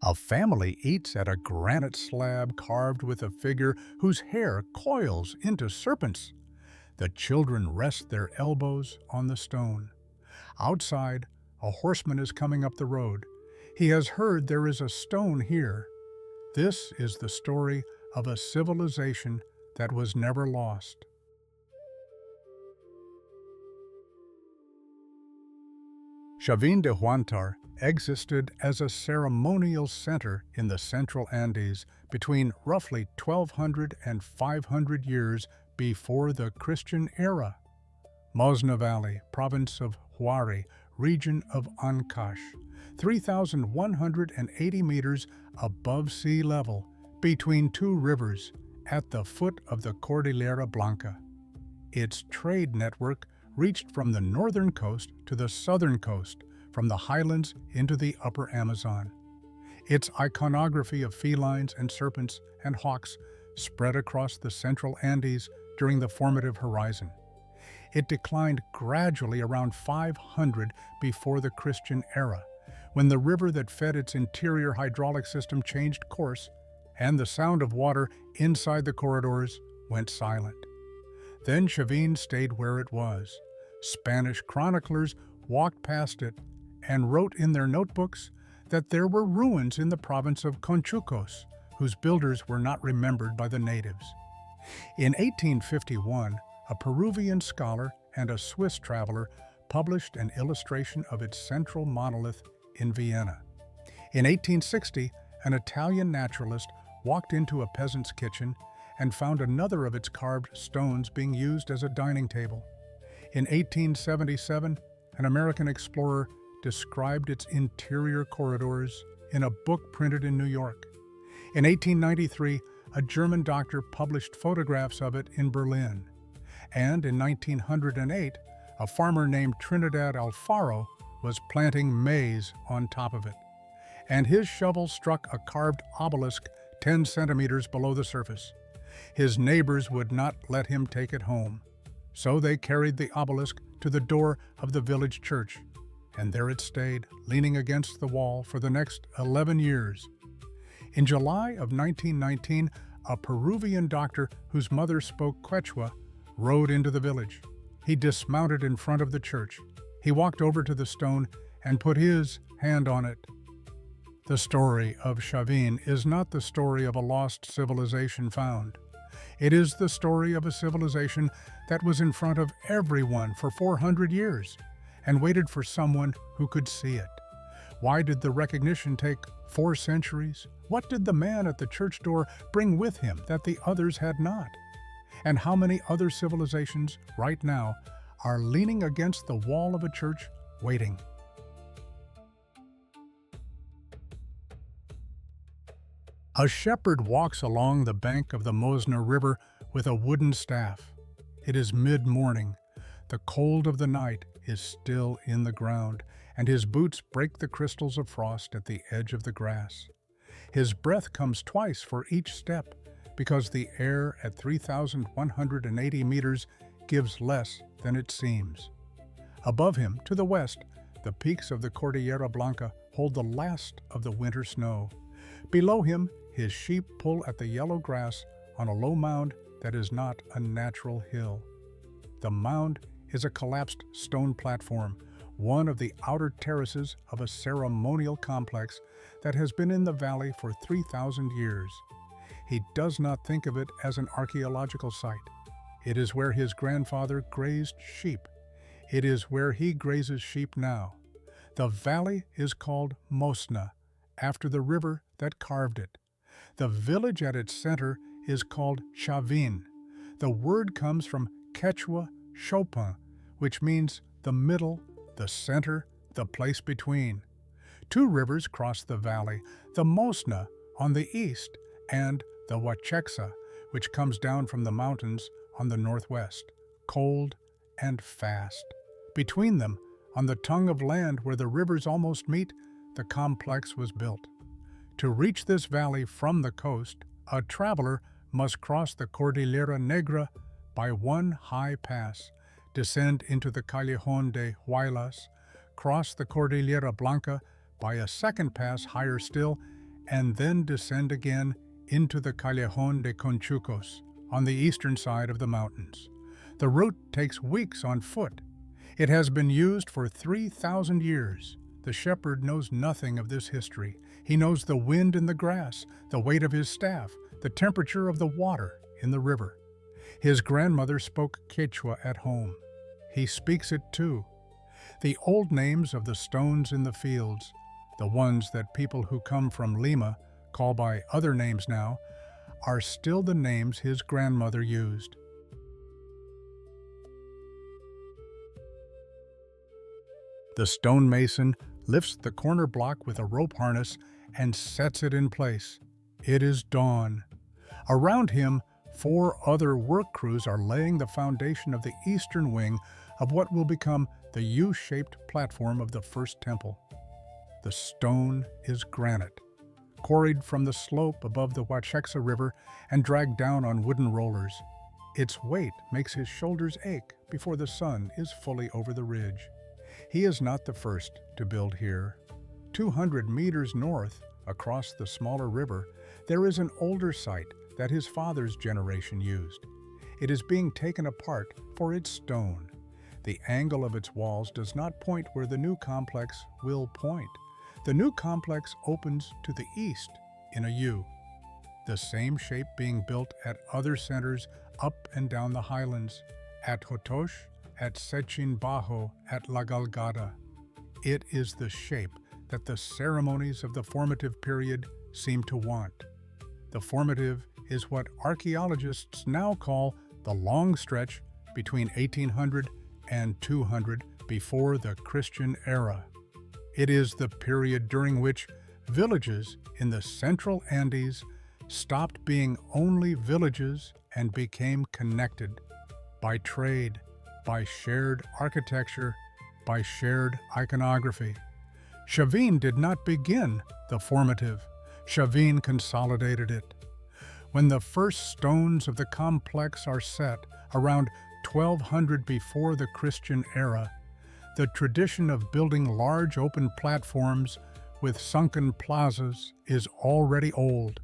A family eats at a granite slab carved with a figure whose hair coils into serpents. The children rest their elbows on the stone. Outside, a horseman is coming up the road. He has heard there is a stone here. This is the story of a civilization that was never lost. Chavín de Huántar existed as a ceremonial center in the central Andes between roughly 1200 and 500 years before the Christian era. Mosna Valley, province of Huari, region of Ancash, 3,180 meters above sea level, between two rivers, at the foot of the Cordillera Blanca. Its trade network reached from the northern coast to the southern coast, from the highlands into the upper Amazon. Its iconography of felines and serpents and hawks spread across the central Andes during the formative horizon. It declined gradually around 500 before the Christian era, when the river that fed its interior hydraulic system changed course, and the sound of water inside the corridors went silent. Then Chavín stayed where it was. Spanish chroniclers walked past it and wrote in their notebooks that there were ruins in the province of Conchucos, whose builders were not remembered by the natives. In 1851, a Peruvian scholar and a Swiss traveler published an illustration of its central monolith in Vienna. In 1860, an Italian naturalist walked into a peasant's kitchen and found another of its carved stones being used as a dining table. In 1877, an American explorer described its interior corridors in a book printed in New York. In 1893, a German doctor published photographs of it in Berlin. And in 1908, a farmer named Trinidad Alfaro was planting maize on top of it. And his shovel struck a carved obelisk 10 centimeters below the surface. His neighbors would not let him take it home. So they carried the obelisk to the door of the village church, and there it stayed, leaning against the wall for the next 11 years. In July of 1919, a Peruvian doctor whose mother spoke Quechua rode into the village. He dismounted in front of the church. He walked over to the stone and put his hand on it. The story of Chavín is not the story of a lost civilization found. It is the story of a civilization that was in front of everyone for 400 years and waited for someone who could see it. Why did the recognition take 4 centuries? What did the man at the church door bring with him that the others had not? And how many other civilizations right now are leaning against the wall of a church waiting? A shepherd walks along the bank of the Mosna River with a wooden staff. It is mid-morning. The cold of the night is still in the ground, and his boots break the crystals of frost at the edge of the grass. His breath comes twice for each step, because the air at 3,180 meters gives less than it seems. Above him, to the west, the peaks of the Cordillera Blanca hold the last of the winter snow. Below him, his sheep pull at the yellow grass on a low mound that is not a natural hill. The mound is a collapsed stone platform, one of the outer terraces of a ceremonial complex that has been in the valley for 3,000 years. He does not think of it as an archaeological site. It is where his grandfather grazed sheep. It is where he grazes sheep now. The valley is called Mosna, after the river that carved it. The village at its center is called Chavín. The word comes from Quechua Chopin, which means the middle, the center, the place between. 2 rivers cross the valley, the Mosna on the east and the Huachexa, which comes down from the mountains on the northwest, cold and fast. Between them, on the tongue of land where the rivers almost meet, the complex was built. To reach this valley from the coast, a traveler must cross the Cordillera Negra by one high pass, descend into the Callejón de Huaylas, cross the Cordillera Blanca by a second pass higher still, and then descend again into the Callejón de Conchucos on the eastern side of the mountains. The route takes weeks on foot. It has been used for 3,000 years. The shepherd knows nothing of this history. He knows the wind in the grass, the weight of his staff, the temperature of the water in the river. His grandmother spoke Quechua at home. He speaks it too. The old names of the stones in the fields, the ones that people who come from Lima call by other names now, are still the names his grandmother used. The stonemason lifts the corner block with a rope harness and sets it in place. It is dawn. Around him, 4 other work crews are laying the foundation of the eastern wing of what will become the U-shaped platform of the first temple. The stone is granite, quarried from the slope above the Huachexa River and dragged down on wooden rollers. Its weight makes his shoulders ache before the sun is fully over the ridge. He is not the first to build here. 200 meters north, across the smaller river, there is an older site that his father's generation used. It is being taken apart for its stone. The angle of its walls does not point where the new complex will point. The new complex opens to the east in a U, the same shape being built at other centers up and down the highlands, at Jotosh, at Sechin Bajo, at La Galgada. It is the shape that the ceremonies of the formative period seem to want. The formative is what archaeologists now call the long stretch between 1800 and 200 before the Christian era. It is the period during which villages in the central Andes stopped being only villages and became connected by trade, by shared architecture, by shared iconography. Chavín did not begin the formative. Chavín consolidated it. When the first stones of the complex are set around 1200 before the Christian era, the tradition of building large open platforms with sunken plazas is already old.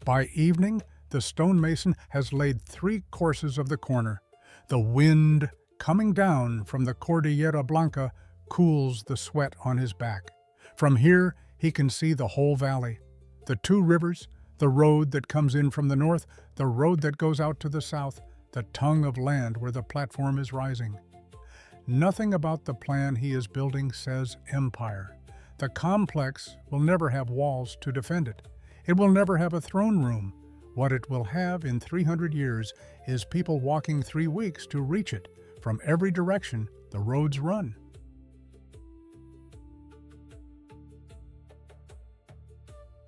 By evening, the stonemason has laid 3 courses of the corner. The wind coming down from the Cordillera Blanca cools the sweat on his back. From here, he can see the whole valley, the 2 rivers, the road that comes in from the north, the road that goes out to the south, the tongue of land where the platform is rising. Nothing about the plan he is building says empire. The complex will never have walls to defend it. It will never have a throne room. What it will have in 300 years is people walking 3 weeks to reach it. From every direction, the roads run.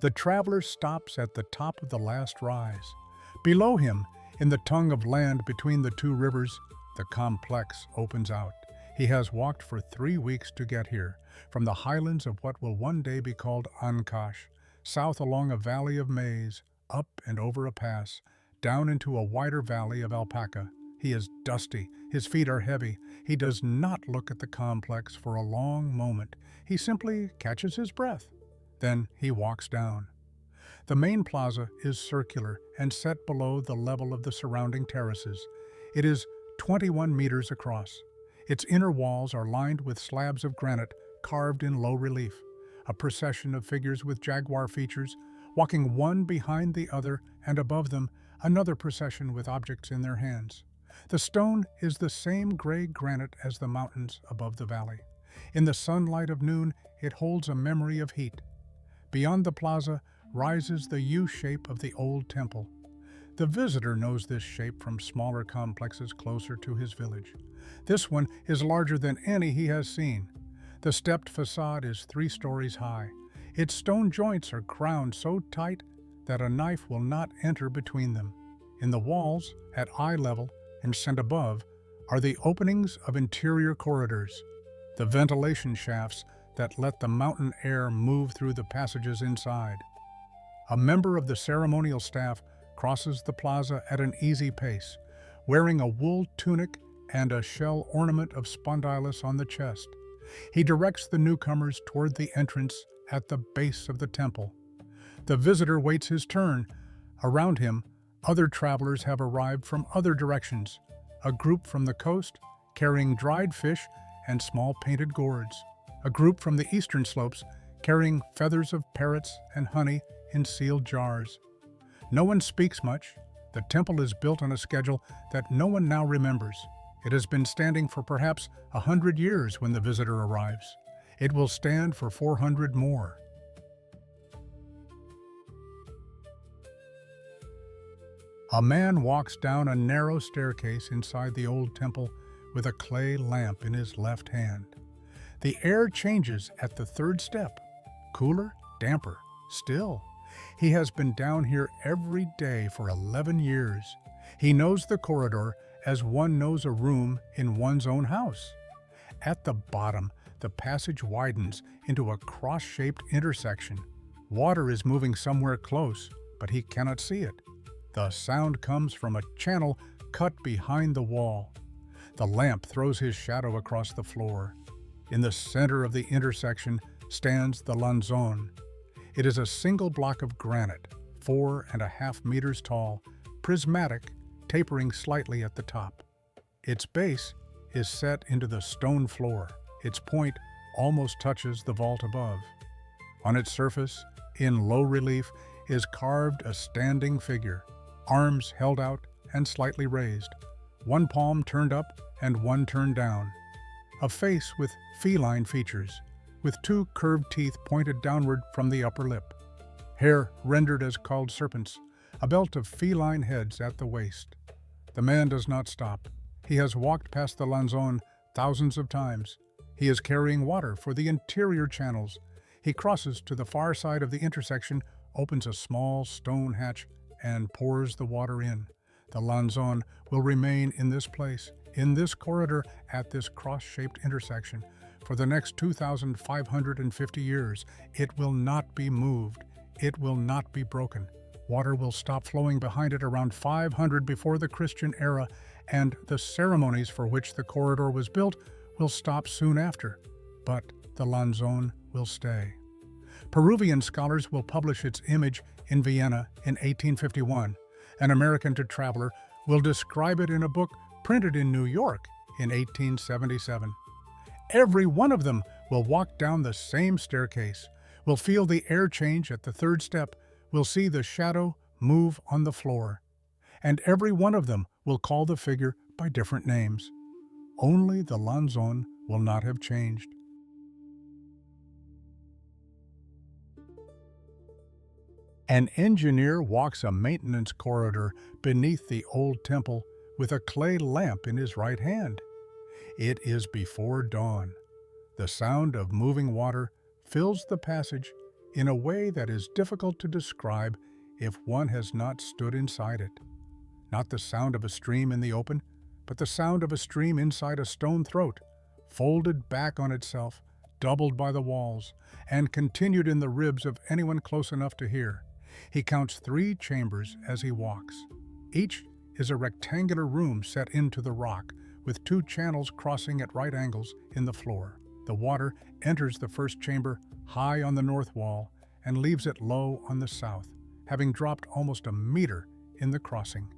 The traveler stops at the top of the last rise. Below him, in the tongue of land between the 2 rivers, the complex opens out. He has walked for 3 weeks to get here, from the highlands of what will one day be called Ancash, south along a valley of maize, up and over a pass, down into a wider valley of alpaca. He is dusty, his feet are heavy. He does not look at the complex for a long moment. He simply catches his breath. Then he walks down. The main plaza is circular and set below the level of the surrounding terraces. It is 21 meters across. Its inner walls are lined with slabs of granite carved in low relief, a procession of figures with jaguar features, walking one behind the other, and above them, another procession with objects in their hands. The stone is the same gray granite as the mountains above the valley. In the sunlight of noon, it holds a memory of heat. Beyond the plaza rises the U-shape of the old temple. The visitor knows this shape from smaller complexes closer to his village. This one is larger than any he has seen. The stepped facade is 3 stories high. Its stone joints are crowned so tight that a knife will not enter between them. In the walls, at eye level and above, are the openings of interior corridors, the ventilation shafts that let the mountain air move through the passages inside. A member of the ceremonial staff crosses the plaza at an easy pace, wearing a wool tunic and a shell ornament of spondylus on the chest. He directs the newcomers toward the entrance at the base of the temple. The visitor waits his turn. Around him, other travelers have arrived from other directions, a group from the coast carrying dried fish and small painted gourds, a group from the eastern slopes carrying feathers of parrots and honey in sealed jars. No one speaks much. The temple is built on a schedule that no one now remembers. It has been standing for perhaps 100 years when the visitor arrives. It will stand for 400 more. A man walks down a narrow staircase inside the old temple with a clay lamp in his left hand. The air changes at the third step. Cooler, damper, still. He has been down here every day for 11 years. He knows the corridor as one knows a room in one's own house. At the bottom, the passage widens into a cross-shaped intersection. Water is moving somewhere close, but he cannot see it. The sound comes from a channel cut behind the wall. The lamp throws his shadow across the floor. In the center of the intersection stands the Lanzón. It is a single block of granite, 4.5 meters tall, prismatic, tapering slightly at the top. Its base is set into the stone floor. Its point almost touches the vault above. On its surface, in low relief, is carved a standing figure, arms held out and slightly raised, one palm turned up and one turned down. A face with feline features, with two curved teeth pointed downward from the upper lip. Hair rendered as called serpents, a belt of feline heads at the waist. The man does not stop. He has walked past the Lanzón thousands of times. He is carrying water for the interior channels. He crosses to the far side of the intersection, opens a small stone hatch, and pours the water in. The Lanzón will remain in this place, in this corridor, at this cross-shaped intersection, for the next 2,550 years. It will not be moved. It will not be broken. Water will stop flowing behind it around 500 before the Christian era, and the ceremonies for which the corridor was built will stop soon after. But the Lanzón will stay. Peruvian scholars will publish its image in Vienna in 1851. An American traveler will describe it in a book printed in New York in 1877. Every one of them will walk down the same staircase, will feel the air change at the third step, will see the shadow move on the floor, and every one of them will call the figure by different names. Only the Lanzón will not have changed. An engineer walks a maintenance corridor beneath the old temple with a clay lamp in his right hand. It is before dawn. The sound of moving water fills the passage in a way that is difficult to describe if one has not stood inside it. Not the sound of a stream in the open, but the sound of a stream inside a stone throat, folded back on itself, doubled by the walls, and continued in the ribs of anyone close enough to hear. He counts 3 chambers as he walks. Each is a rectangular room set into the rock, with 2 channels crossing at right angles in the floor. The water enters the first chamber high on the north wall and leaves it low on the south, having dropped almost a meter in the crossing.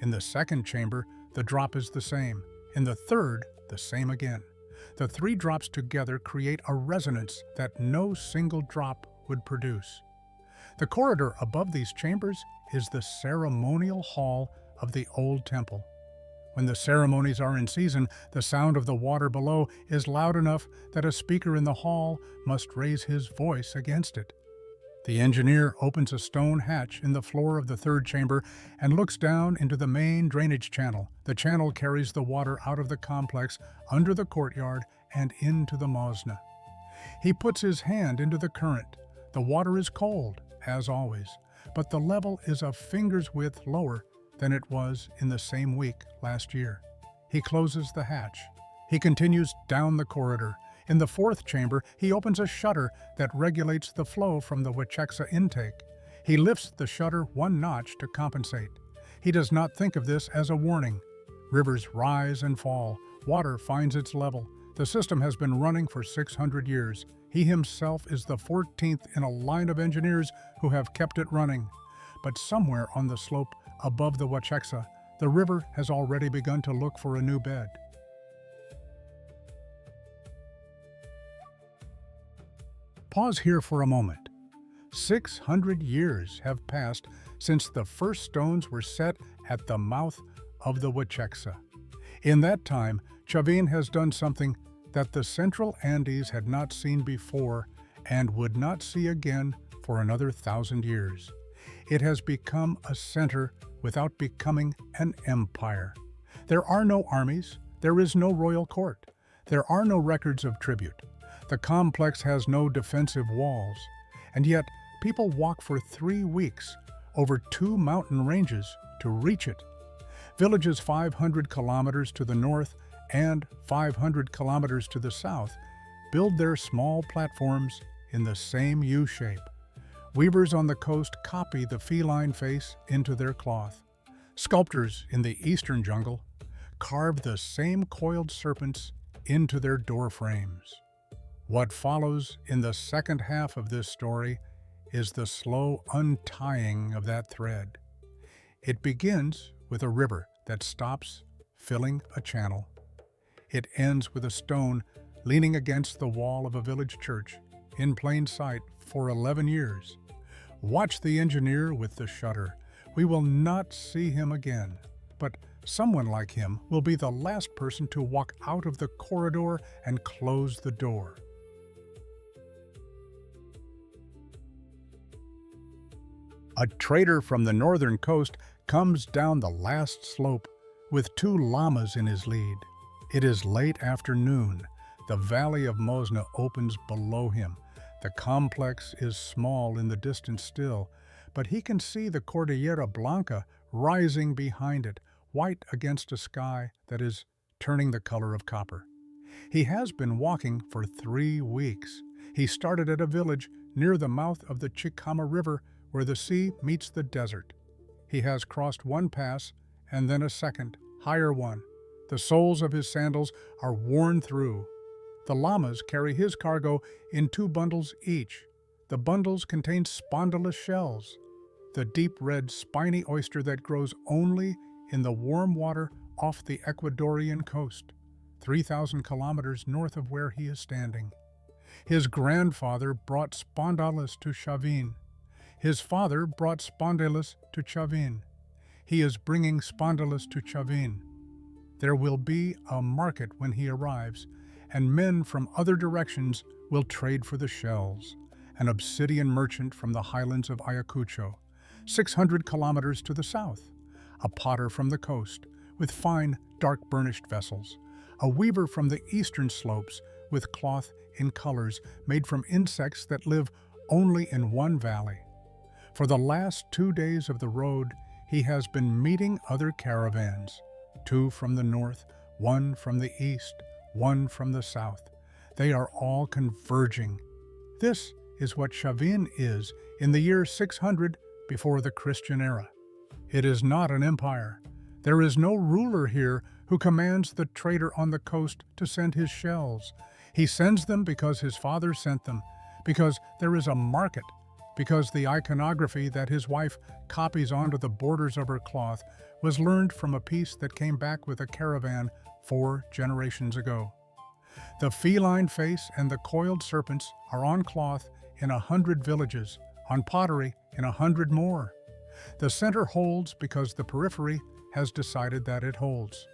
In the second chamber, the drop is the same. In the third, the same again. The 3 drops together create a resonance that no single drop would produce. The corridor above these chambers is the ceremonial hall of the old temple. When the ceremonies are in season, the sound of the water below is loud enough that a speaker in the hall must raise his voice against it. The engineer opens a stone hatch in the floor of the third chamber and looks down into the main drainage channel. The channel carries the water out of the complex, under the courtyard, and into the Mosna. He puts his hand into the current. The water is cold, as always, but the level is a finger's width lower than it was in the same week last year. He closes the hatch. He continues down the corridor. In the fourth chamber, he opens a shutter that regulates the flow from the Wacheksa intake. He lifts the shutter 1 notch to compensate. He does not think of this as a warning. Rivers rise and fall. Water finds its level. The system has been running for 600 years. He himself is the 14th in a line of engineers who have kept it running. But somewhere on the slope above the Huachexsa, the river has already begun to look for a new bed. Pause here for a moment. 600 years have passed since the first stones were set at the mouth of the Huachexsa. In that time, Chavín has done something that the Central Andes had not seen before and would not see again for another 1,000 years. It has become a center without becoming an empire. There are no armies, there is no royal court, there are no records of tribute. The complex has no defensive walls, and yet people walk for 3 weeks over 2 mountain ranges to reach it. Villages 500 kilometers to the north and 500 kilometers to the south build their small platforms in the same U-shape. Weavers on the coast copy the feline face into their cloth. Sculptors in the eastern jungle carve the same coiled serpents into their door frames. What follows in the second half of this story is the slow untying of that thread. It begins with a river that stops, filling a channel. It ends with a stone leaning against the wall of a village church, in plain sight for 11 years. Watch the engineer with the shutter. We will not see him again, but someone like him will be the last person to walk out of the corridor and close the door. A trader from the northern coast comes down the last slope with 2 llamas in his lead. It is late afternoon. The valley of Mosna opens below him. The complex is small in the distance still, but he can see the Cordillera Blanca rising behind it, white against a sky that is turning the color of copper. He has been walking for 3 weeks. He started at a village near the mouth of the Chicama River where the sea meets the desert. He has crossed one pass and then a second, higher one. The soles of his sandals are worn through. The llamas carry his cargo in 2 bundles each. The bundles contain spondylus shells, the deep red spiny oyster that grows only in the warm water off the Ecuadorian coast, 3,000 kilometers north of where he is standing. His grandfather brought spondylus to Chavín. His father brought spondylus to Chavín. He is bringing spondylus to Chavín. There will be a market when he arrives, and men from other directions will trade for the shells. An obsidian merchant from the highlands of Ayacucho, 600 kilometers to the south. A potter from the coast, with fine, dark burnished vessels. A weaver from the eastern slopes, with cloth in colors made from insects that live only in one valley. For the last 2 days of the road, he has been meeting other caravans, 2 from the north, 1 from the east, 1 from the south. They are all converging. This is what Chavín is in the year 600 before the Christian era. It is not an empire. There is no ruler here who commands the trader on the coast to send his shells. He sends them because his father sent them, because there is a market, because the iconography that his wife copies onto the borders of her cloth was learned from a piece that came back with a caravan 4 generations ago. The feline face and the coiled serpents are on cloth in 100 villages, on pottery in 100 more. The center holds because the periphery has decided that it holds.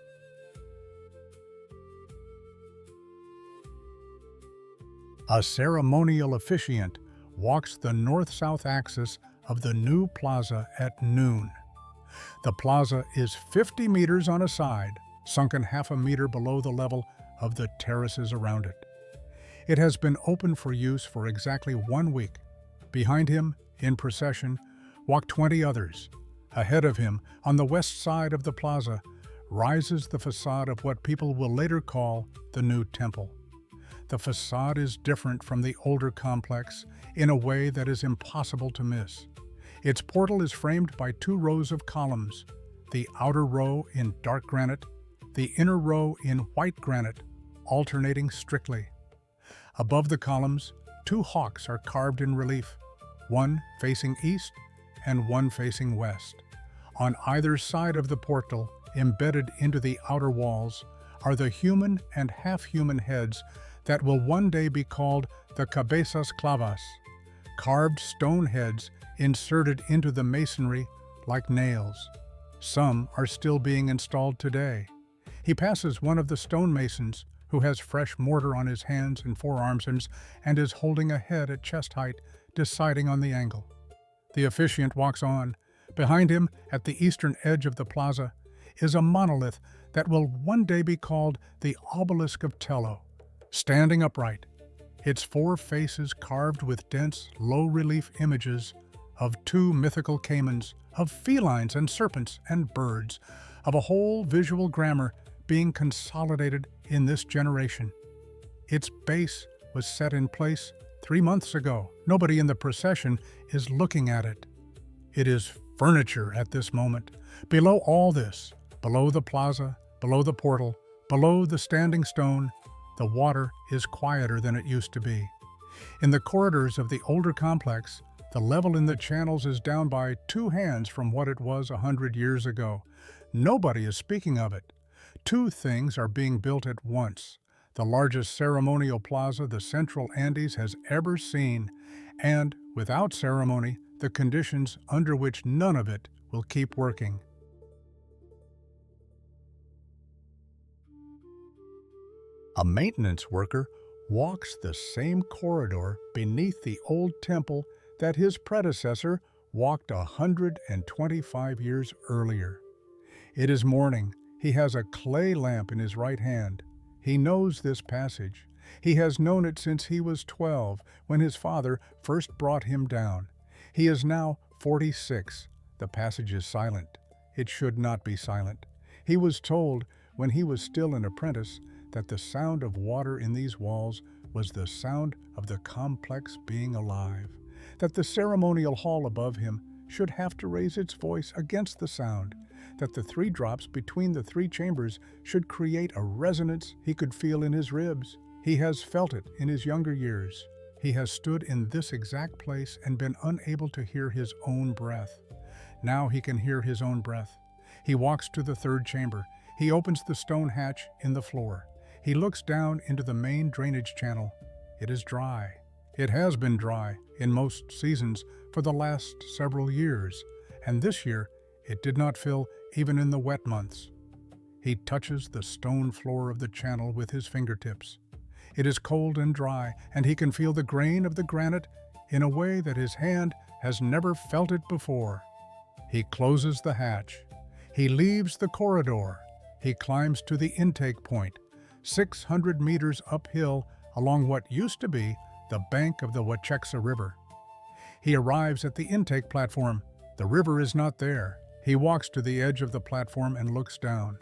A ceremonial officiant walks the north-south axis of the new plaza at noon. The plaza is 50 meters on a side, sunken half a meter below the level of the terraces around it. It has been open for use for exactly 1 week. Behind him, in procession, walk 20 others. Ahead of him, on the west side of the plaza, rises the facade of what people will later call the new temple. The facade is different from the older complex in a way that is impossible to miss. Its portal is framed by 2 rows of columns, the outer row in dark granite, the inner row in white granite, alternating strictly. Above the columns, two hawks are carved in relief, one facing east and one facing west. On either side of the portal, embedded into the outer walls, are the human and half-human heads that will one day be called the cabezas clavas, carved stone heads inserted into the masonry like nails. Some are still being installed today. He passes one of the stonemasons who has fresh mortar on his hands and forearms and is holding a head at chest height, deciding on the angle. The officiant walks on. Behind him, at the eastern edge of the plaza, is a monolith that will one day be called the obelisk of Tello, standing upright, its four faces carved with dense, low-relief images of two mythical caimans, of felines and serpents and birds, of a whole visual grammar being consolidated in this generation. Its base was set in place 3 months ago. Nobody in the procession is looking at it. It is furniture at this moment. Below all this, below the plaza, below the portal, below the standing stone, the water is quieter than it used to be. In the corridors of the older complex, the level in the channels is down by 2 hands from what it was 100 years ago. Nobody is speaking of it. 2 things are being built at once: the largest ceremonial plaza the Central Andes has ever seen, and, without ceremony, the conditions under which none of it will keep working. A maintenance worker walks the same corridor beneath the old temple that his predecessor walked 125 years earlier. It is morning. He has a clay lamp in his right hand. He knows this passage. He has known it since he was 12, when his father first brought him down. He is now 46. The passage is silent. It should not be silent. He was told, when he was still an apprentice, that the sound of water in these walls was the sound of the complex being alive, that the ceremonial hall above him should have to raise its voice against the sound, that the 3 drops between the 3 chambers should create a resonance he could feel in his ribs. He has felt it in his younger years. He has stood in this exact place and been unable to hear his own breath. Now he can hear his own breath. He walks to the 3rd chamber. He opens the stone hatch in the floor. He looks down into the main drainage channel. It is dry. It has been dry in most seasons for the last several years, and this year it did not fill even in the wet months. He touches the stone floor of the channel with his fingertips. It is cold and dry, and he can feel the grain of the granite in a way that his hand has never felt it before. He closes the hatch. He leaves the corridor. He climbs to the intake point, 600 meters uphill along what used to be the bank of the Huachexa River. He arrives at the intake platform. The river is not there. He walks to the edge of the platform and looks down.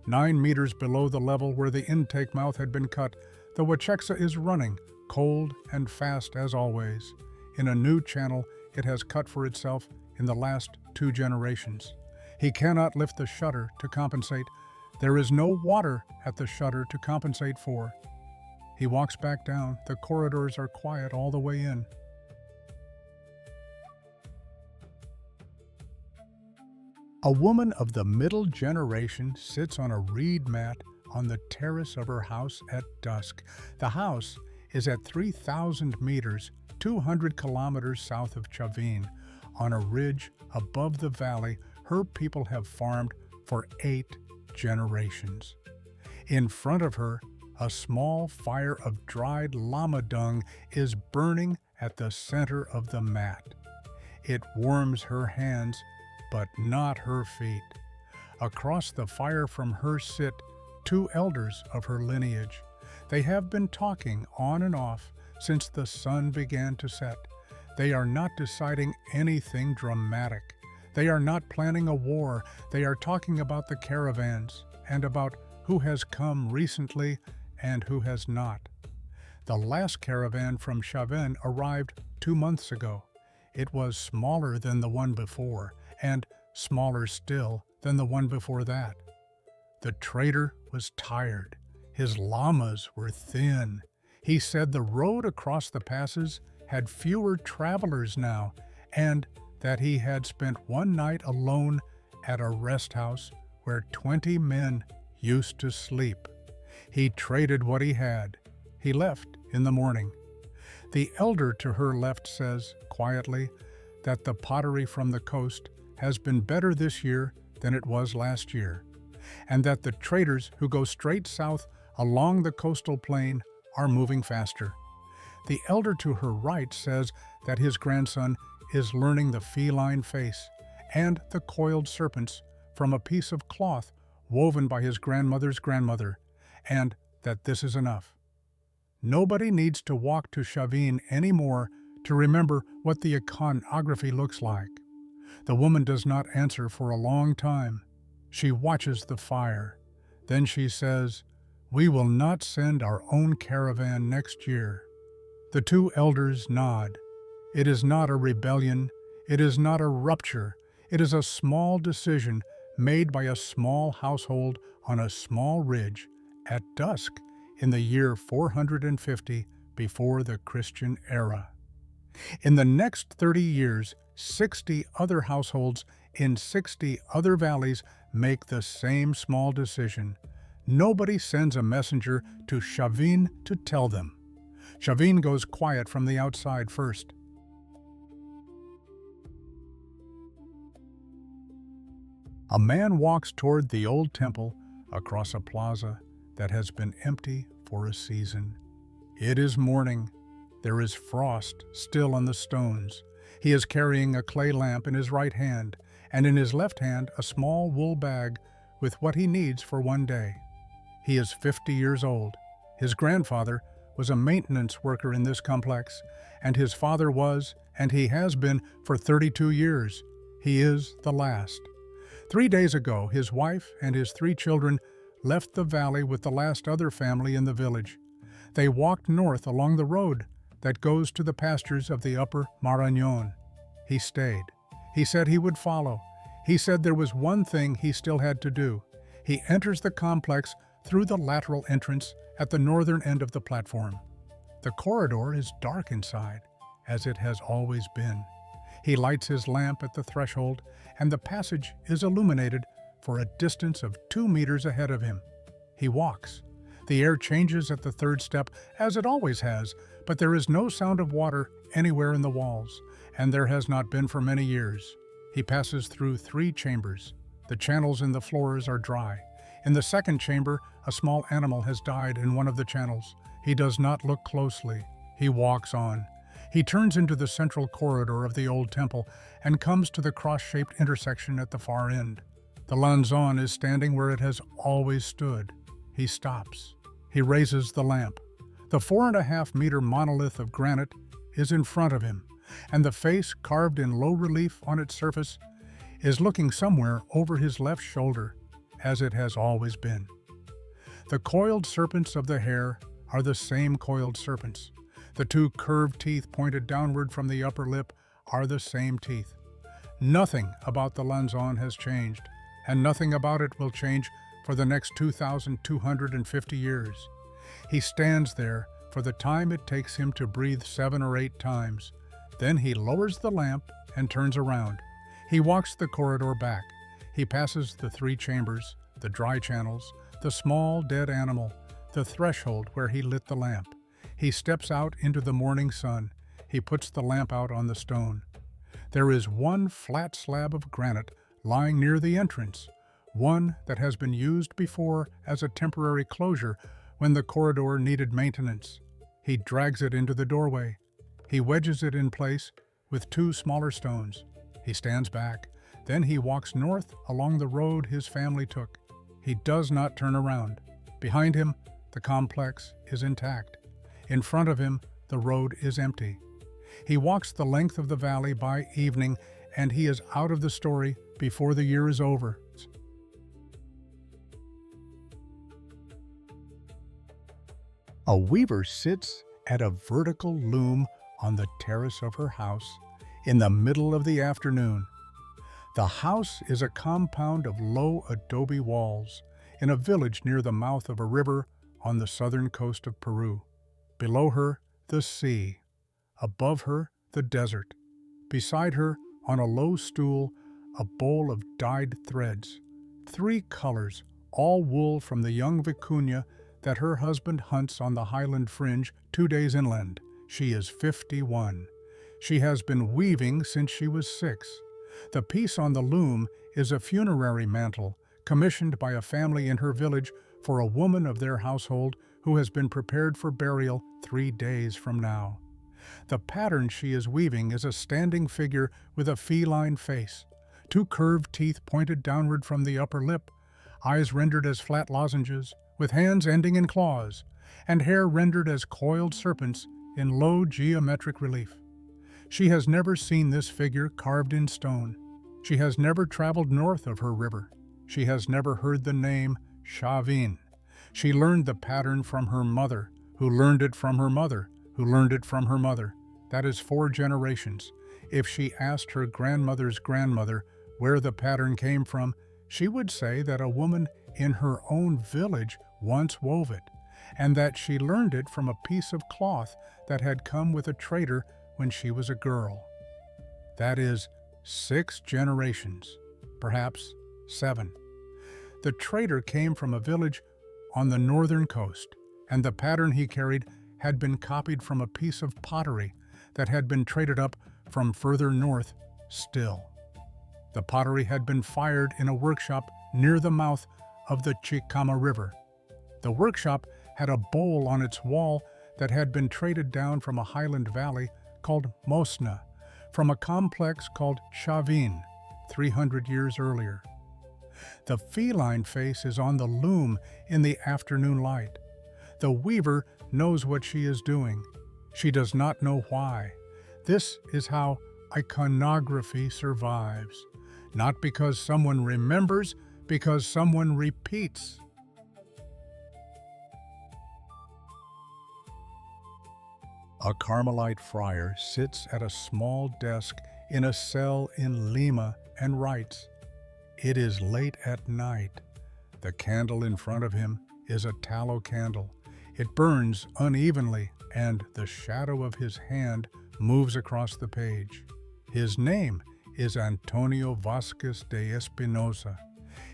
9 meters below the level where the intake mouth had been cut, the Huachexa is running, cold and fast as always, in a new channel it has cut for itself in the last 2 generations. He cannot lift the shutter to compensate. There is no water at the shutter to compensate for. He walks back down. The corridors are quiet all the way in. A woman of the middle generation sits on a reed mat on the terrace of her house at dusk. The house is at 3,000 meters, 200 kilometers south of Chavín. On a ridge above the valley, her people have farmed for 8 generations. In front of her, a small fire of dried llama dung is burning at the center of the mat. It warms her hands, but not her feet. Across the fire from her sit 2 elders of her lineage. They have been talking on and off since the sun began to set. They are not deciding anything dramatic. They are not planning a war. They are talking about the caravans and about who has come recently and who has not. The last caravan from Chavín arrived 2 months ago. It was smaller than the one before, and smaller still than the one before that. The trader was tired. His llamas were thin. He said the road across the passes had fewer travelers now, and that he had spent one night alone at a rest house where 20 men used to sleep. He traded what he had. He left in the morning. The elder to her left says, quietly, that the pottery from the coast has been better this year than it was last year, and that the traders who go straight south along the coastal plain are moving faster. The elder to her right says that his grandson is learning the feline face and the coiled serpents from a piece of cloth woven by his grandmother's grandmother, and that this is enough. Nobody needs to walk to Chavín anymore to remember what the iconography looks like. The woman does not answer for a long time. She watches the fire. Then she says, "We will not send our own caravan next year." The two elders nod. It is not a rebellion. It is not a rupture. It is a small decision made by a small household on a small ridge at dusk in the year 450 before the Christian era. In the next 30 years, 60 other households in 60 other valleys make the same small decision. Nobody sends a messenger to Chavín to tell them. Chavín goes quiet from the outside first. A man walks toward the old temple across a plaza that has been empty for a season. It is morning. There is frost still on the stones. He is carrying a clay lamp in his right hand, and in his left hand a small wool bag with what he needs for one day. He is 50 years old. His grandfather was a maintenance worker in this complex, and his father was, and he has been for 32 years. He is the last. 3 days ago, his wife and his 3 children left the valley with the last other family in the village. They walked north along the road that goes to the pastures of the upper Marañón. He stayed. He said he would follow. He said there was one thing he still had to do. He enters the complex through the lateral entrance at the northern end of the platform. The corridor is dark inside, as it has always been. He lights his lamp at the threshold, and the passage is illuminated for a distance of 2 meters ahead of him. He walks. The air changes at the third step, as it always has, but there is no sound of water anywhere in the walls, and there has not been for many years. He passes through 3 chambers. The channels in the floors are dry. In the second chamber, a small animal has died in one of the channels. He does not look closely. He walks on. He turns into the central corridor of the old temple and comes to the cross-shaped intersection at the far end. The Lanzón is standing where it has always stood. He stops. He raises the lamp. The 4.5-meter monolith of granite is in front of him, and the face carved in low relief on its surface is looking somewhere over his left shoulder, as it has always been. The coiled serpents of the hair are the same coiled serpents. The 2 curved teeth pointed downward from the upper lip are the same teeth. Nothing about the Lanzón has changed, and nothing about it will change for the next 2,250 years. He stands there for the time it takes him to breathe 7 or 8 times. Then he lowers the lamp and turns around. He walks the corridor back. He passes the 3 chambers, the dry channels, the small dead animal, the threshold where he lit the lamp. He steps out into the morning sun. He puts the lamp out on the stone. There is one flat slab of granite lying near the entrance, one that has been used before as a temporary closure when the corridor needed maintenance. He drags it into the doorway. He wedges it in place with 2 smaller stones. He stands back. Then he walks north along the road his family took. He does not turn around. Behind him, the complex is intact. In front of him, the road is empty. He walks the length of the valley by evening, and he is out of the story before the year is over. A weaver sits at a vertical loom on the terrace of her house in the middle of the afternoon. The house is a compound of low adobe walls in a village near the mouth of a river on the southern coast of Peru. Below her, the sea. Above her, the desert. Beside her, on a low stool, a bowl of dyed threads. 3 colors, all wool from the young vicuña that her husband hunts on the highland fringe 2 days inland. She is 51. She has been weaving since she was 6. The piece on the loom is a funerary mantle commissioned by a family in her village for a woman of their household who has been prepared for burial 3 days from now. The pattern she is weaving is a standing figure with a feline face, 2 curved teeth pointed downward from the upper lip, eyes rendered as flat lozenges, with hands ending in claws, and hair rendered as coiled serpents in low geometric relief. She has never seen this figure carved in stone. She has never traveled north of her river. She has never heard the name Chavín. She learned the pattern from her mother, who learned it from her mother, who learned it from her mother. That is 4 generations. If she asked her grandmother's grandmother where the pattern came from, she would say that a woman in her own village once wove it, and that she learned it from a piece of cloth that had come with a trader when she was a girl. That is 6 generations, perhaps 7. The trader came from a village on the northern coast, and the pattern he carried had been copied from a piece of pottery that had been traded up from further north still. The pottery had been fired in a workshop near the mouth of the Chicama River. The workshop had a bowl on its wall that had been traded down from a highland valley called Mosna, from a complex called Chavín 300 years earlier. The feline face is on the loom in the afternoon light. The weaver knows what she is doing. She does not know why. This is how iconography survives. Not because someone remembers, because someone repeats. A Carmelite friar sits at a small desk in a cell in Lima and writes. It is late at night. The candle in front of him is a tallow candle. It burns unevenly, and the shadow of his hand moves across the page. His name is Antonio Vázquez de Espinosa.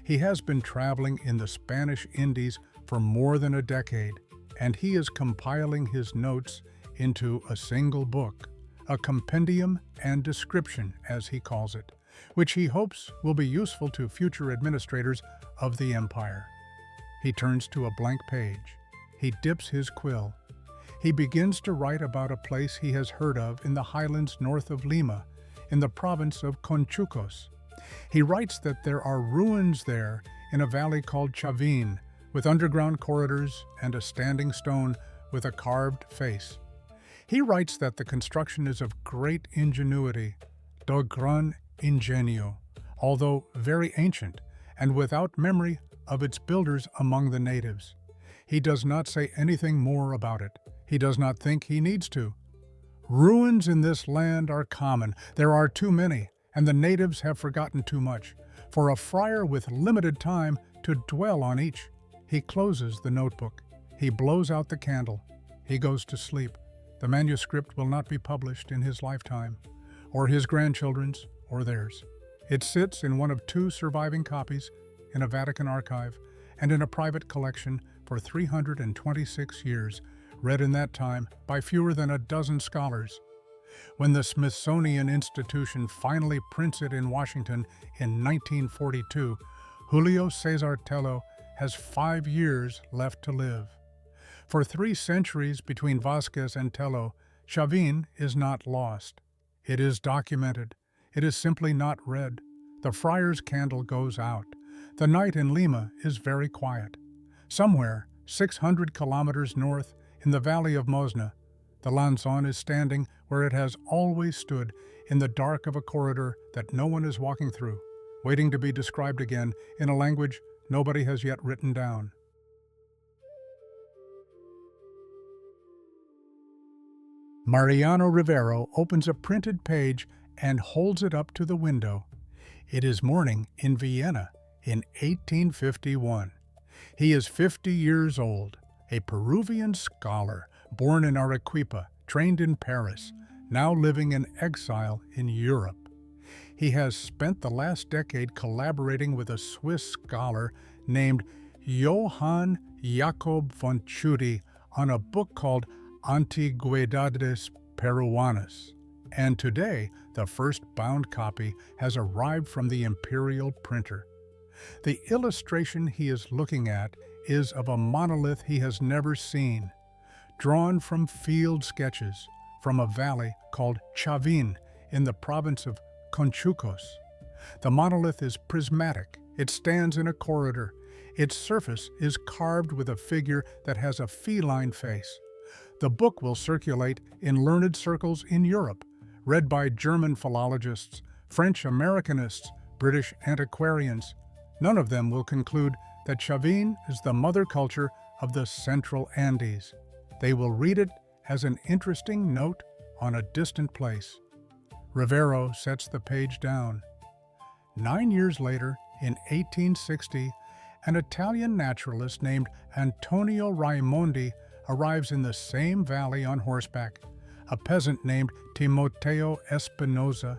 He has been traveling in the Spanish Indies for more than a decade, and he is compiling his notes into a single book, a compendium and description, as he calls it, which he hopes will be useful to future administrators of the empire. He turns to a blank page. He dips his quill. He begins to write about a place he has heard of in the highlands north of Lima, in the province of Conchucos. He writes that there are ruins there in a valley called Chavín, with underground corridors and a standing stone with a carved face. He writes that the construction is of great ingenuity, de gran ingenio, although very ancient, and without memory of its builders among the natives. He does not say anything more about it. He does not think he needs to. Ruins in this land are common. There are too many, and the natives have forgotten too much. For a friar with limited time to dwell on each, he closes the notebook. He blows out the candle. He goes to sleep. The manuscript will not be published in his lifetime, or his grandchildren's, or theirs. It sits in one of 2 surviving copies in a Vatican archive and in a private collection for 326 years, read in that time by fewer than a dozen scholars. When the Smithsonian Institution finally prints it in Washington in 1942, Julio César Tello has 5 years left to live. For 3 centuries between Vázquez and Tello, Chavín is not lost. It is documented. It is simply not read. The friar's candle goes out. The night in Lima is very quiet. Somewhere, 600 kilometers north, in the valley of Mosna, the Lanzón is standing where it has always stood, in the dark of a corridor that no one is walking through, waiting to be described again in a language nobody has yet written down. Mariano Rivero opens a printed page and holds it up to the window. It is morning in Vienna in 1851. He is 50 years old. a Peruvian scholar born in Arequipa, trained in Paris, now living in exile in Europe. He has spent the last decade collaborating with a Swiss scholar named Johann Jakob von Tschudi on a book called Antigüedades Peruanas. And today, the first bound copy has arrived from the imperial printer. The illustration he is looking at is of a monolith he has never seen, drawn from field sketches from a valley called Chavín in the province of Conchucos. The monolith is prismatic. It stands in a corridor. Its surface is carved with a figure that has a feline face. The book will circulate in learned circles in Europe, read by German philologists, French Americanists, British antiquarians. None of them will conclude that Chavín is the mother culture of the Central Andes. They will read it as an interesting note on a distant place. Rivero sets the page down. 9 years later, in 1860, an Italian naturalist named Antonio Raimondi arrives in the same valley on horseback. A peasant named Timoteo Espinosa,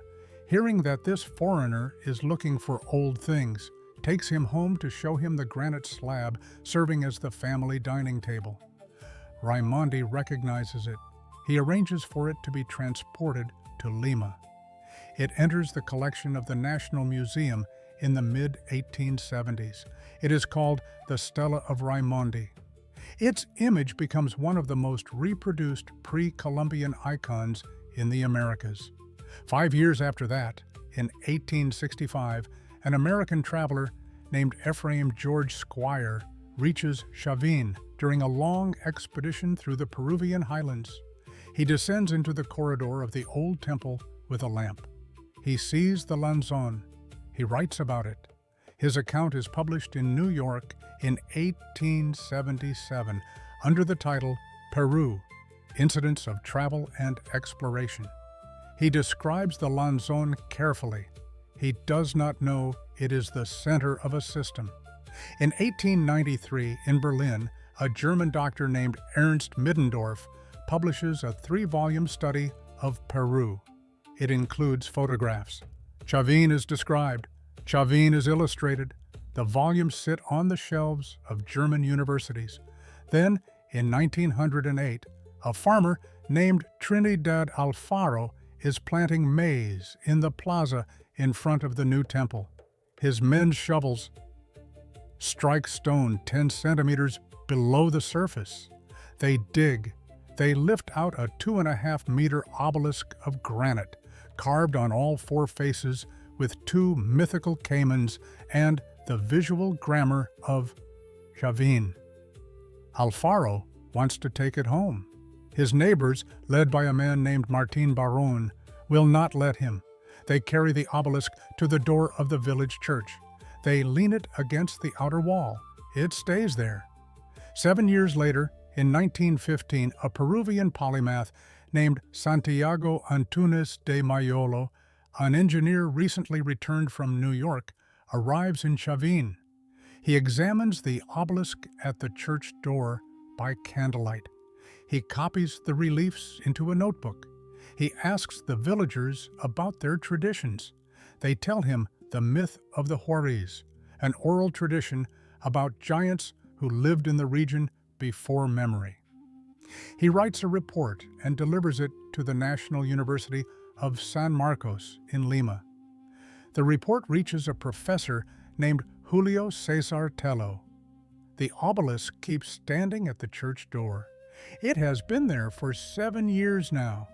hearing that this foreigner is looking for old things, takes him home to show him the granite slab serving as the family dining table. Raimondi recognizes it. He arranges for it to be transported to Lima. It enters the collection of the National Museum in the mid-1870s. It is called the Stela of Raimondi. Its image becomes one of the most reproduced pre-Columbian icons in the Americas. 5 years after that, in 1865, an American traveler named Ephraim George Squire reaches Chavín during a long expedition through the Peruvian highlands. He descends into the corridor of the old temple with a lamp. He sees the Lanzón. He writes about it. His account is published in New York in 1877 under the title Peru, Incidents of Travel and Exploration. He describes the Lanzón carefully. He does not know it is the center of a system. In 1893, in Berlin, a German doctor named Ernst Middendorf publishes a 3-volume study of Peru. It includes photographs. Chavín is described. Chavín is illustrated. The volumes sit on the shelves of German universities. Then, in 1908, a farmer named Trinidad Alfaro is planting maize in the plaza in front of the new temple. His men's shovels strike stone 10 centimeters below the surface. They dig. They lift out a 2.5-meter obelisk of granite, carved on all 4 faces with 2 mythical caimans and the visual grammar of Chavín. Alfaro wants to take it home. His neighbors, led by a man named Martín Barón, will not let him. They carry the obelisk to the door of the village church. They lean it against the outer wall. It stays there. 7 years later, in 1915, a Peruvian polymath named Santiago Antunes de Mayolo, an engineer recently returned from New York, arrives in Chavín. He examines the obelisk at the church door by candlelight. He copies the reliefs into a notebook. He asks the villagers about their traditions. They tell him the myth of the Huaris, an oral tradition about giants who lived in the region before memory. He writes a report and delivers it to the National University of San Marcos in Lima. The report reaches a professor named Julio Cesar Tello. The obelisk keeps standing at the church door. It has been there for 7 years now.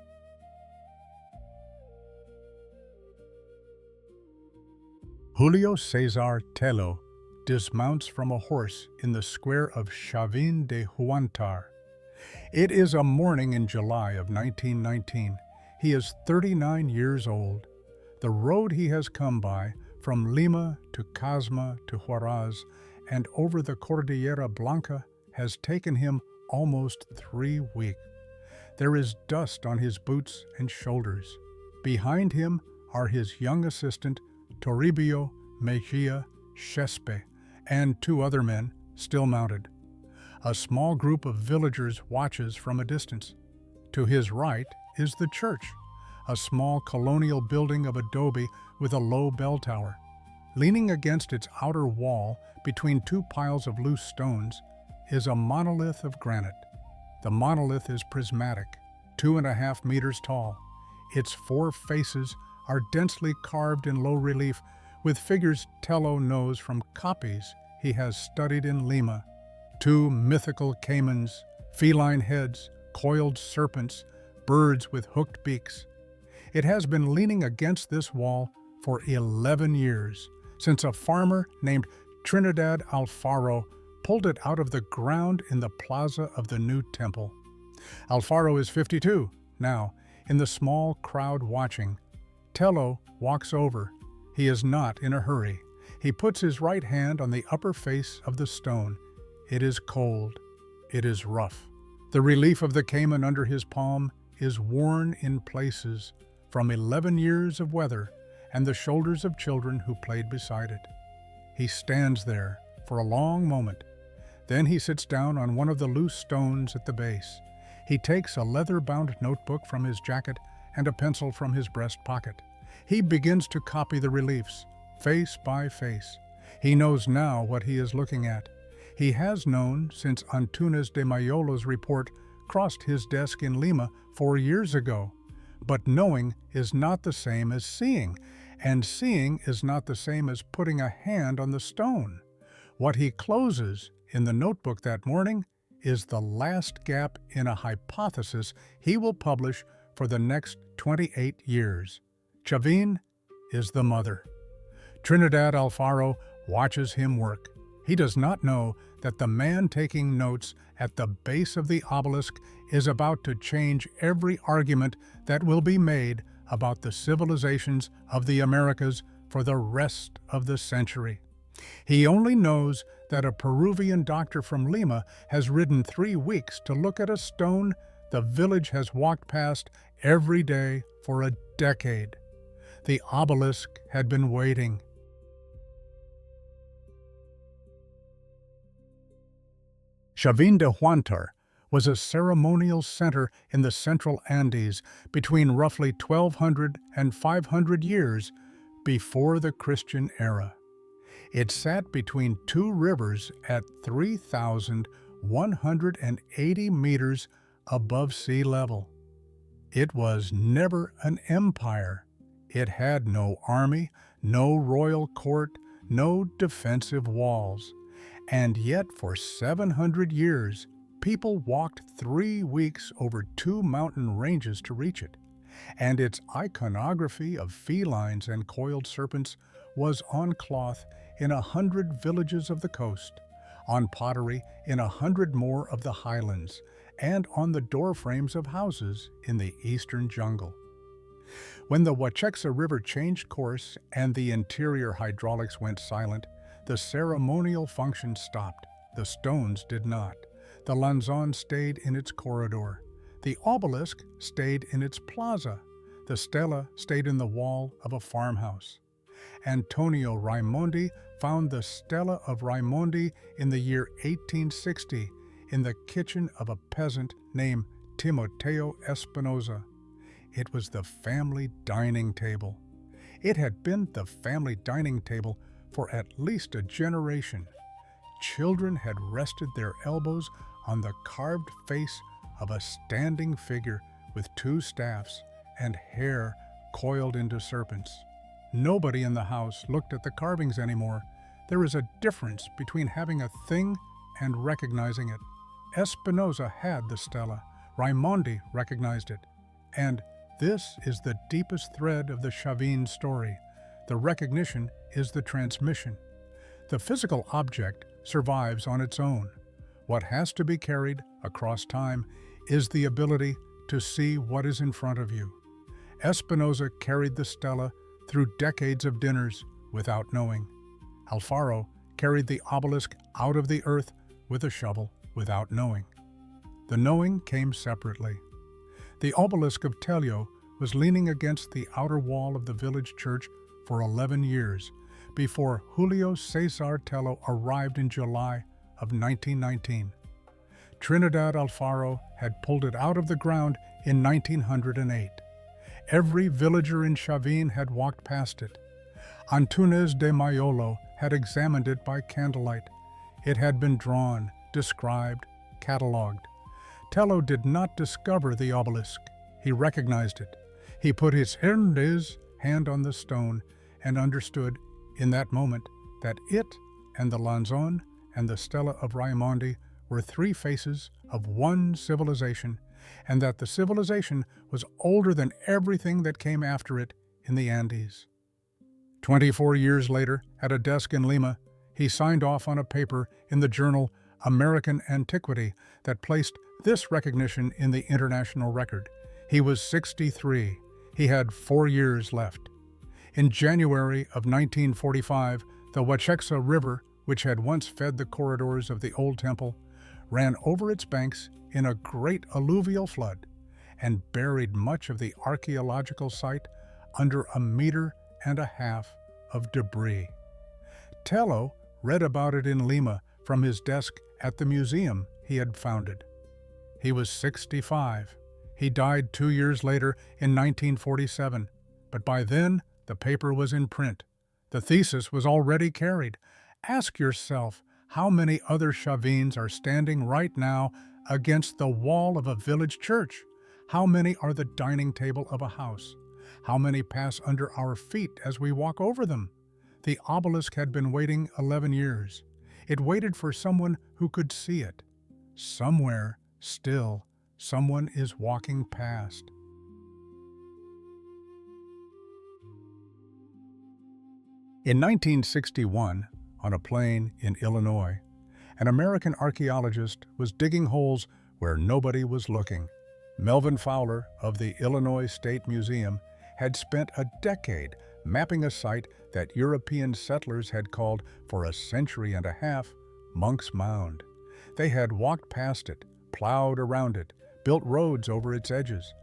Julio Cesar Tello dismounts from a horse in the square of Chavín de Huántar. It is a morning in July of 1919. He is 39 years old. The road he has come by, from Lima to Casma to Huaraz and over the Cordillera Blanca, has taken him almost 3 weeks. There is dust on his boots and shoulders. Behind him are his young assistant, Toribio Mejia Chespe, and 2 other men, still mounted. A small group of villagers watches from a distance. To his right is the church, a small colonial building of adobe with a low bell tower. Leaning against its outer wall, between two piles of loose stones, is a monolith of granite. The monolith is prismatic, 2.5 meters tall. Its 4 faces are densely carved in low relief, with figures Tello knows from copies he has studied in Lima. 2 mythical caimans, feline heads, coiled serpents, birds with hooked beaks. It has been leaning against this wall for 11 years, since a farmer named Trinidad Alfaro pulled it out of the ground in the plaza of the new temple. Alfaro is 52 now. In the small crowd watching, Tello walks over. He is not in a hurry. He puts his right hand on the upper face of the stone. It is cold. It is rough. The relief of the caiman under his palm is worn in places from 11 years of weather and the shoulders of children who played beside it. He stands there for a long moment. Then he sits down on one of the loose stones at the base. He takes a leather-bound notebook from his jacket and a pencil from his breast pocket. He begins to copy the reliefs, face by face. He knows now what he is looking at. He has known since Antunes de Mayolo's report crossed his desk in Lima 4 years ago. But knowing is not the same as seeing, and seeing is not the same as putting a hand on the stone. What he closes in the notebook that morning is the last gap in a hypothesis he will publish for the next 28 years. Chavín is the mother. Trinidad Alfaro watches him work. He does not know that the man taking notes at the base of the obelisk is about to change every argument that will be made about the civilizations of the Americas for the rest of the century. He only knows that a Peruvian doctor from Lima has ridden 3 weeks to look at a stone the village has walked past every day for a decade. The obelisk had been waiting. Chavín de Huántar was a ceremonial center in the central Andes between roughly 1200 and 500 years before the Christian era. It sat between 2 rivers at 3,180 meters above sea level. It was never an empire. It had no army, no royal court, no defensive walls. And yet for 700 years, people walked 3 weeks over 2 mountain ranges to reach it. And its iconography of felines and coiled serpents was on cloth in 100 villages of the coast, on pottery in 100 more of the highlands, and on the doorframes of houses in the eastern jungle. When the Huachexa River changed course and the interior hydraulics went silent, the ceremonial function stopped. The stones did not. The Lanzón stayed in its corridor. The obelisk stayed in its plaza. The stela stayed in the wall of a farmhouse. Antonio Raimondi found the Stela of Raimondi in the year 1860 in the kitchen of a peasant named Timoteo Espinosa. It was the family dining table. It had been the family dining table for at least a generation. Children had rested their elbows on the carved face of a standing figure with 2 staffs and hair coiled into serpents. Nobody in the house looked at the carvings anymore. There is a difference between having a thing and recognizing it. Espinosa had the stela. Raimondi recognized it. And this is the deepest thread of the Chavín story. The recognition is the transmission. The physical object survives on its own. What has to be carried across time is the ability to see what is in front of you. Espinosa carried the stela through decades of dinners without knowing. Alfaro carried the obelisk out of the earth with a shovel without knowing. The knowing came separately. The obelisk of Tello was leaning against the outer wall of the village church for 11 years before Julio Cesar Tello arrived in July of 1919. Trinidad Alfaro had pulled it out of the ground in 1908. Every villager in Chavín had walked past it. Antunes de Mayolo had examined it by candlelight. It had been drawn, described, catalogued. Tello did not discover the obelisk. He recognized it. He put his hand on the stone and understood in that moment that it and the Lanzón and the Stela of Raimondi were three faces of one civilization, and that the civilization was older than everything that came after it in the Andes. 24 years later, at a desk in Lima, he signed off on a paper in the journal American Antiquity that placed this recognition in the international record. He was 63. He had 4 years left. In January of 1945, the Huachexa River, which had once fed the corridors of the old temple, ran over its banks in a great alluvial flood and buried much of the archaeological site under 1.5 meters of debris. Tello read about it in Lima from his desk at the museum he had founded. He was 65. He died 2 years later in 1947, but by then the paper was in print. The thesis was already carried. Ask yourself how many other Chavíns are standing right now against the wall of a village church. How many are the dining table of a house? How many pass under our feet as we walk over them? The obelisk had been waiting 11 years. It waited for someone who could see it. Somewhere, still, someone is walking past. In 1961, on a plain in Illinois, an American archaeologist was digging holes where nobody was looking. Melvin Fowler of the Illinois State Museum had spent a decade mapping a site that European settlers had called for a century and a half Monk's Mound. They had walked past it, plowed around it, built roads over its edges.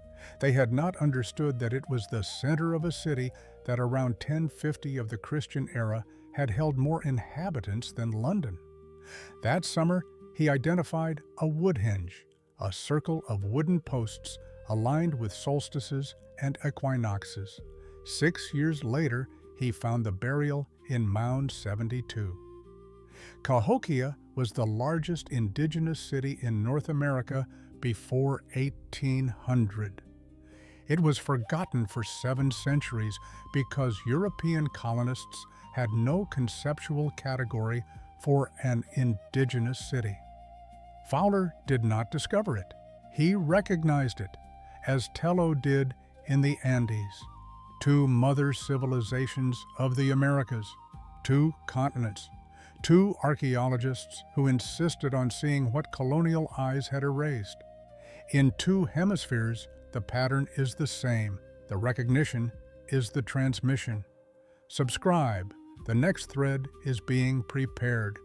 They had not understood that it was the center of a city that around 1050 of the Christian era had held more inhabitants than London. That summer, he identified a wood henge, a circle of wooden posts aligned with solstices and equinoxes. 6 years later, he found the burial in Mound 72. Cahokia was the largest indigenous city in North America before 1800. It was forgotten for 7 centuries because European colonists had no conceptual category for an indigenous city. Fowler did not discover it. He recognized it, as Tello did in the Andes. 2 mother civilizations of the Americas, 2 continents, 2 archaeologists who insisted on seeing what colonial eyes had erased. In 2 hemispheres, the pattern is the same. The recognition is the transmission. Subscribe. The next thread is being prepared.